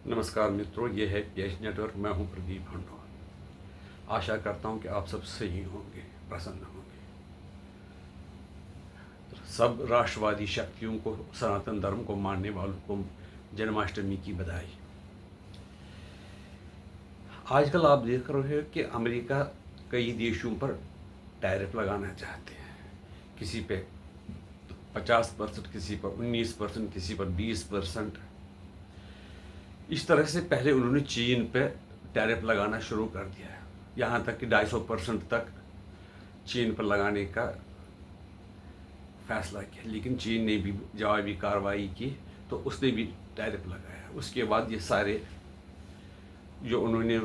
नमस्कार मित्रों, ये है पीएच नेटवर्क। मैं हूं प्रदीप हंडोर। आशा करता हूं कि आप सब सही होंगे, प्रसन्न होंगे। सब राष्ट्रवादी शक्तियों को, सनातन धर्म को मानने वालों को जन्माष्टमी की बधाई। आजकल आप देख रहे हो कि अमेरिका कई देशों पर टैरिफ लगाना चाहते हैं। किसी पे 50%, किसी पर 19%, किसी पर 20%। इस तरह से पहले उन्होंने चीन पे टैरिफ लगाना शुरू कर दिया है, यहाँ तक कि 250% तक चीन पर लगाने का फैसला किया। लेकिन चीन ने भी जवाबी कार्रवाई की तो उसने भी टैरिफ लगाया। उसके बाद ये सारे जो उन्होंने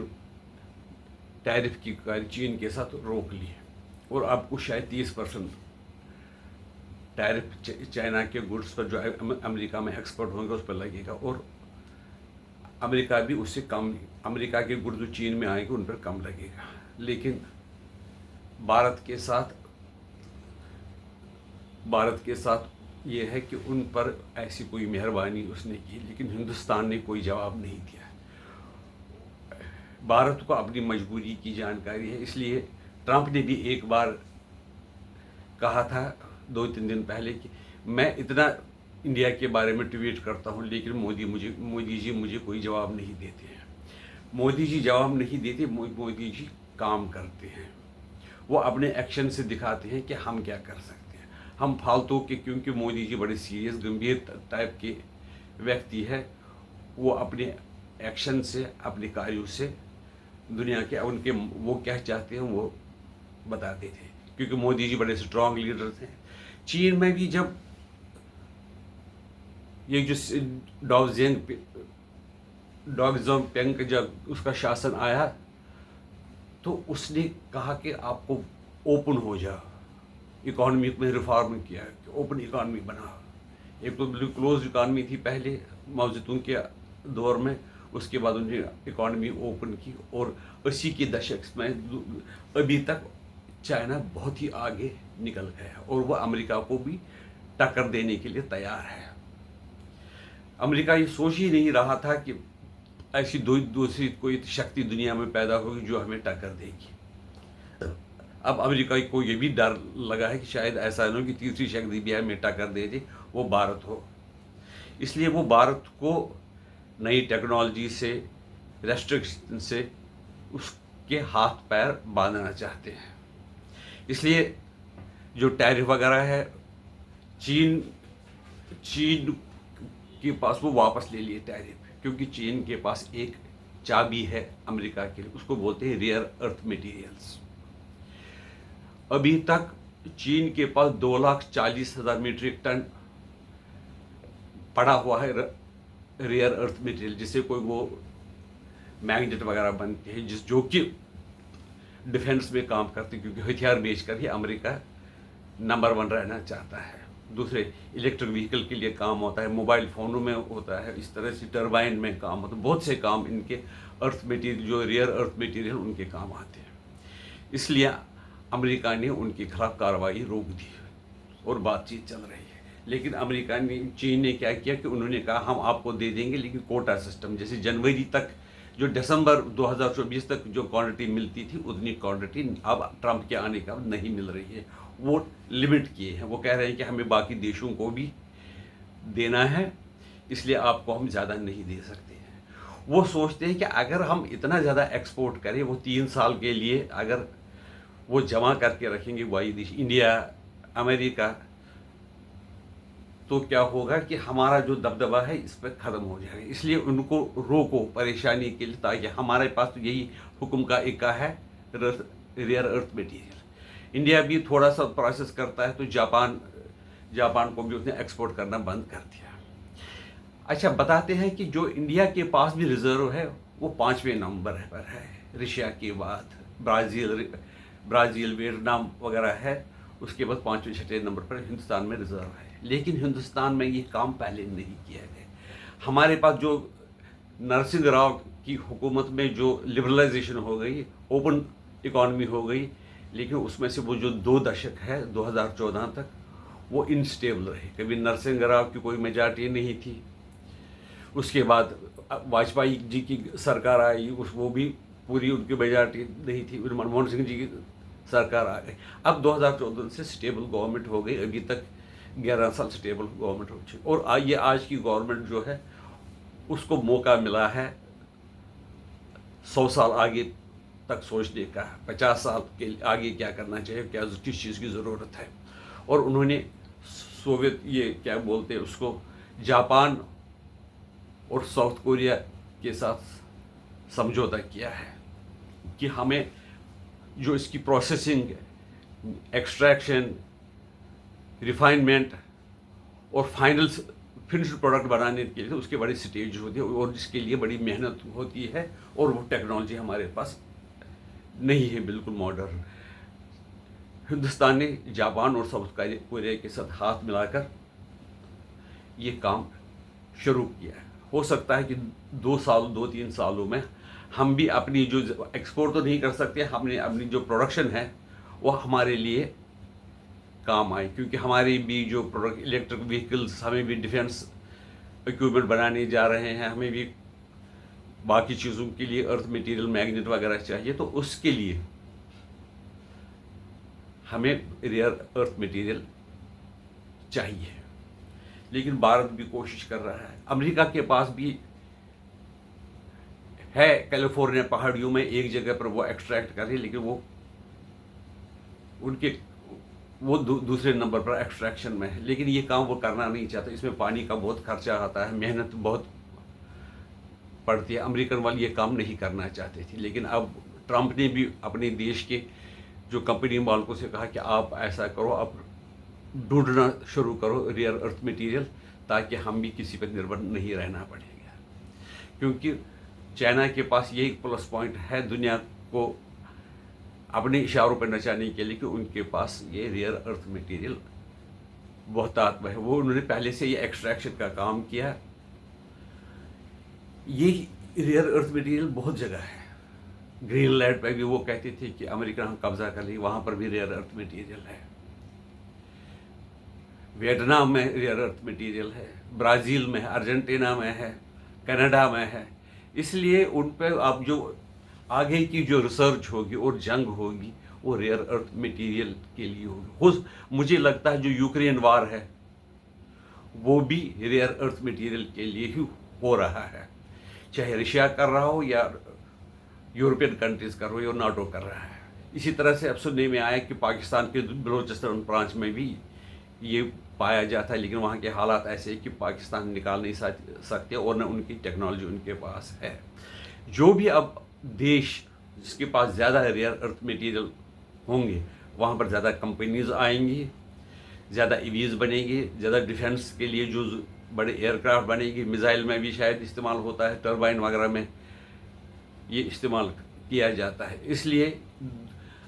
टैरिफ की चीन के साथ रोक लिए, और अब कुछ शायद 30% टैरिफ चाइना के गुड्स पर जो अमेरिका में एक्सपोर्ट होंगे उस पर लगेगा, और अमेरिका भी उससे कम, अमेरिका के गुड्स जो चीन में आएंगे उन पर कम लगेगा। लेकिन भारत के साथ ये है कि उन पर ऐसी कोई मेहरबानी उसने की, लेकिन हिंदुस्तान ने कोई जवाब नहीं दिया। भारत को अपनी मजबूरी की जानकारी है, इसलिए ट्रंप ने भी एक बार कहा था 2-3 दिन पहले कि मैं इतना इंडिया के बारे में ट्वीट करता हूं, लेकिन मोदी जी मुझे कोई जवाब नहीं देते हैं। मोदी जी जवाब नहीं देते, मोदी जी काम करते हैं। वो अपने एक्शन से दिखाते हैं कि हम क्या कर सकते हैं। हम फालतू के, क्योंकि मोदी जी बड़े सीरियस गंभीर टाइप के व्यक्ति है, वो अपने एक्शन से, अपने कार्यों से दुनिया के उनके वो क्या चाहते हैं वो बताते थे, क्योंकि मोदी जी बड़े स्ट्रांग लीडर थे। चीन में भी जब ये जो डॉगजोंगपेंग जब उसका शासन आया तो उसने कहा कि आपको ओपन हो जाओ, इकॉनमी में रिफॉर्म किया कि ओपन इकॉनमी बनाओ। एक तो बिल्कुल क्लोज इकॉनमी थी पहले माओ ज़ेडुंग के दौर में, उसके बाद उन्होंने इकॉनमी ओपन की, और 80 के दशक में अभी तक चाइना बहुत ही आगे निकल गया, और वह अमेरिका को भी टक्कर देने के लिए तैयार है। अमेरिका ये सोच ही नहीं रहा था कि ऐसी दूसरी कोई शक्ति दुनिया में पैदा होगी जो हमें टक्कर देगी। अब अमेरिका को ये भी डर लगा है कि शायद ऐसा न हो कि तीसरी शक्ति भी हमें टक्कर दे दे, वो भारत हो। इसलिए वो भारत को नई टेक्नोलॉजी से, रेस्ट्रिक्शन से उसके हाथ पैर बांधना चाहते हैं। इसलिए जो टैरिफ वगैरह है, चीन के पास वो वापस ले लिए टैरिफ, क्योंकि चीन के पास एक चाबी है अमेरिका के लिए, उसको बोलते हैं रेयर अर्थ मटेरियल्स। अभी तक चीन के पास 2,40,000 मीट्रिक टन पड़ा हुआ है रेयर अर्थ मटेरियल, जिससे कोई वो मैग्नेट वगैरह बनते हैं, जो कि डिफेंस में काम करते हैं, क्योंकि हथियार बेचकर ही अमेरिका नंबर 1 रहना चाहता है। दूसरे इलेक्ट्रिक व्हीकल के लिए काम होता है, मोबाइल फ़ोनों में होता है, इस तरह से टरबाइन में काम होता है। बहुत से काम इनके अर्थ मटेरियल, जो रेयर अर्थ मटेरियल उनके काम आते हैं। इसलिए अमेरिका ने उनके खिलाफ कार्रवाई रोक दी और बातचीत चल रही है। लेकिन चीन ने क्या किया कि उन्होंने कहा हम आपको दे देंगे, लेकिन कोटा सिस्टम, जैसे जनवरी तक, जो दिसंबर 2024 तक जो क्वांटिटी मिलती थी उतनी क्वांटिटी अब ट्रंप के आने के बाद नहीं मिल रही है। वो लिमिट किए हैं, वो कह रहे हैं कि हमें बाकी देशों को भी देना है, इसलिए आपको हम ज़्यादा नहीं दे सकते हैं। वो सोचते हैं कि अगर हम इतना ज़्यादा एक्सपोर्ट करें, वो 3 साल के लिए अगर वो जमा करके रखेंगे वही देश, इंडिया, अमेरिका, तो क्या होगा कि हमारा जो दबदबा है इस पर ख़त्म हो जाएगा। इसलिए उनको रोको परेशानी के लिए, ताकि हमारे पास तो यही हुक्म का इक्का है, रेयर अर्थ मटेरियल। इंडिया भी थोड़ा सा प्रोसेस करता है, तो जापान को भी उसने एक्सपोर्ट करना बंद कर दिया। अच्छा, बताते हैं कि जो इंडिया के पास भी रिजर्व है वो 5वें नंबर पर है, रशिया के बाद ब्राज़ील, वियतनाम वगैरह है, उसके बाद 5वें-6वें नंबर पर हिंदुस्तान में रिजर्व है। लेकिन हिंदुस्तान में ये काम पहले नहीं किया गया। हमारे पास जो नरसिंह राव की हुकूमत में जो लिबरलाइजेशन हो गई, ओपन इकॉनमी हो गई, लेकिन उसमें से वो जो 2 दशक है 2014 तक वो इनस्टेबल रहे। कभी नरसिंह राव की कोई मेजॉरिटी नहीं थी, उसके बाद वाजपेयी जी की सरकार आई, उस वो भी पूरी उनकी मेजॉरिटी नहीं थी, मनमोहन सिंह जी की सरकार आ गई। अब 2014 से स्टेबल गवर्नमेंट हो गई, अभी तक 11 साल स्टेबल गवर्नमेंट हो चुकी। और ये आज की गवर्नमेंट जो है उसको मौका मिला है 100 साल आगे तक सोचने का, 50 साल के आगे क्या करना चाहिए, क्या किस चीज़ की ज़रूरत है। और उन्होंने सोवियत, ये क्या बोलते हैं उसको, जापान और साउथ कोरिया के साथ समझौता किया है कि हमें जो इसकी प्रोसेसिंग, एक्सट्रैक्शन, रिफाइनमेंट और फाइनल फिनिश्ड प्रोडक्ट बनाने के लिए उसके बड़ी स्टेज होती है और जिसके लिए बड़ी मेहनत होती है, और वो टेक्नोलॉजी हमारे पास नहीं है बिल्कुल मॉडर्न। हिंदुस्तान ने जापान और साउथ कोरिया के साथ हाथ मिलाकर ये काम शुरू किया है। हो सकता है कि 2-3 सालों में हम भी अपनी जो एक्सपोर्ट तो नहीं कर सकते, हमने अपनी जो प्रोडक्शन है वो हमारे लिए काम आए, क्योंकि हमारे भी जो प्रोडक्ट इलेक्ट्रिक व्हीकल्स, हमें भी डिफेंस इक्विपमेंट बनाने जा रहे हैं, हमें भी बाकी चीज़ों के लिए अर्थ मटेरियल, मैग्नेट वगैरह चाहिए, तो उसके लिए हमें रेयर अर्थ मटेरियल चाहिए। लेकिन भारत भी कोशिश कर रहा है, अमेरिका के पास भी है, कैलिफोर्निया पहाड़ियों में एक जगह पर वो एक्सट्रैक्ट कर रही है, लेकिन वो दूसरे नंबर पर एक्सट्रैक्शन में है। लेकिन ये काम वो करना नहीं चाहते, इसमें पानी का बहुत खर्चा आता है, मेहनत बहुत पड़ती है। अमेरिकन वाले ये काम नहीं करना चाहते थे, लेकिन अब ट्रंप ने भी अपने देश के जो कंपनी मालिकों से कहा कि आप ऐसा करो, आप ढूंढना शुरू करो रेयर अर्थ मटेरियल, ताकि हम भी किसी पर निर्भर नहीं रहना पड़ेगा। क्योंकि चाइना के पास यही प्लस पॉइंट है दुनिया को अपने इशारों पर नचाने के लिए कि उनके पास ये रेयर अर्थ मटेरियल बहुत आत्म है। वो उन्होंने पहले से ये एक्सट्रैक्शन का काम किया। ये रेयर अर्थ मटेरियल बहुत जगह है, ग्रीनलैंड पे भी वो कहते थे कि अमेरिका हम कब्जा कर ली, वहाँ पर भी रेयर अर्थ मटेरियल है। वियतनाम में रेयर अर्थ मटेरियल है, ब्राज़ील में है, अर्जेंटीना में है, कनाडा में है। इसलिए उन पर अब जो आगे की जो रिसर्च होगी और जंग होगी वो रेयर अर्थ मटेरियल के लिए होगी। मुझे लगता है जो यूक्रेन वार है वो भी रेयर अर्थ मटेरियल के लिए ही हो रहा है, चाहे रशिया कर रहा हो या यूरोपियन कंट्रीज कर रहा हो या नाटो कर रहा है। इसी तरह से अब सुनने में आया कि पाकिस्तान के बलोचिस्तान ब्रांच में भी ये पाया जाता है, लेकिन वहाँ के हालात ऐसे हैं कि पाकिस्तान निकाल नहीं सकते और न उनकी टेक्नोलॉजी उनके पास है। जो भी अब देश जिसके पास ज़्यादा रेयर अर्थ मटेरियल होंगे वहाँ पर ज़्यादा कंपनीज आएंगी, ज़्यादा ईवीज़ बनेंगी, ज़्यादा डिफेंस के लिए जो बड़े एयरक्राफ्ट बनेगी, मिसाइल में भी शायद इस्तेमाल होता है, टर्बाइन वगैरह में ये इस्तेमाल किया जाता है। इसलिए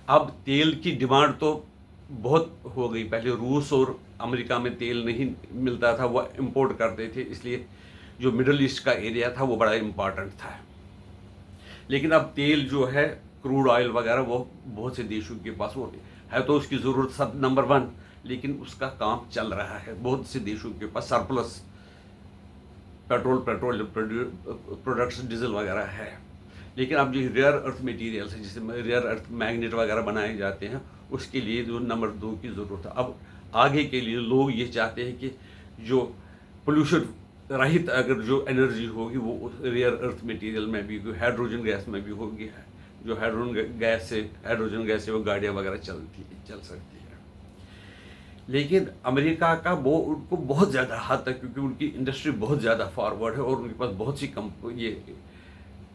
अब तेल की डिमांड तो बहुत हो गई। पहले रूस और अमेरिका में तेल नहीं मिलता था, वो इंपोर्ट करते थे, इसलिए जो मिडल ईस्ट का एरिया था वो बड़ा इम्पॉर्टेंट था। लेकिन अब तेल जो है, क्रूड ऑयल वगैरह, वो बहुत से देशों के पास वो है, तो उसकी ज़रूरत सब नंबर 1, लेकिन उसका काम चल रहा है। बहुत से देशों के पास सरप्लस पेट्रोल प्रोडक्ट्स, डीजल वगैरह है। लेकिन अब जो रेयर अर्थ मटेरियल्स है, जिससे रेयर अर्थ मैग्नेट वगैरह बनाए जाते हैं, उसके लिए जो नंबर 2 की ज़रूरत है। अब आगे के लिए लोग ये चाहते हैं कि जो पोल्यूशन रहित अगर जो एनर्जी होगी वो रेयर अर्थ मटेरियल में भी, हाइड्रोजन गैस में भी होगी। जो हाइड्रोजन गैस से वो गाड़ियाँ वगैरह चल सकती है। लेकिन अमेरिका का वो उनको बहुत ज़्यादा हद तक, क्योंकि उनकी इंडस्ट्री बहुत ज़्यादा फॉरवर्ड है और उनके पास बहुत सी ये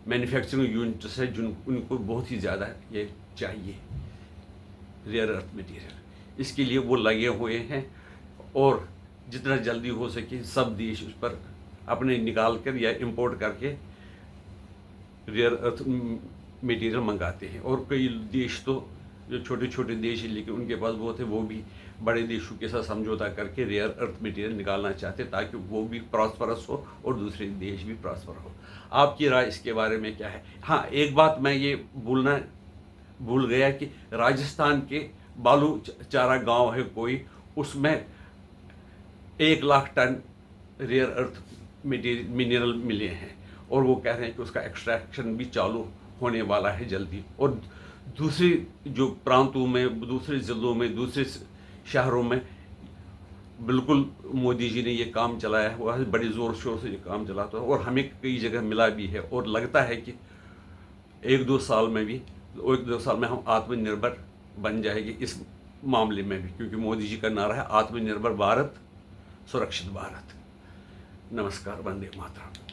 मैन्युफैक्चरिंग यूनिट्स है जिन उनको बहुत ही ज़्यादा ये चाहिए रेयर अर्थ मटेरियल। इसके लिए वो लगे हुए हैं और जितना जल्दी हो सके सब देश उस पर अपने निकाल कर या इंपोर्ट करके रेयर अर्थ मटेरियल मंगाते हैं। और कई देश तो जो छोटे छोटे देश हैं लेकिन उनके पास बहुत है, वो भी बड़े देशों के साथ समझौता करके रेयर अर्थ मटेरियल निकालना चाहते हैं ताकि वो भी प्रॉस्परस हो और दूसरे देश भी प्रॉस्पर हो। आपकी राय इसके बारे में क्या है? हाँ, एक बात मैं ये भूल गया कि राजस्थान के बालूचारा गांव है कोई, उसमें 1 lakh ton rare earth mineral मिले हैं और वो कह रहे हैं कि उसका एक्सट्रैक्शन भी चालू होने वाला है जल्दी। और दूसरी जो प्रांतों में, दूसरे ज़िलों में, दूसरे शहरों में बिल्कुल मोदी जी ने ये काम चलाया है, वह बड़े ज़ोर शोर से ये काम चलाता है और हमें कई जगह मिला भी है। और लगता है कि एक दो साल में हम आत्मनिर्भर बन जाएंगे इस मामले में भी, क्योंकि मोदी जी का नारा है आत्मनिर्भर भारत, सुरक्षित भारत। नमस्कार, वंदे मातरम।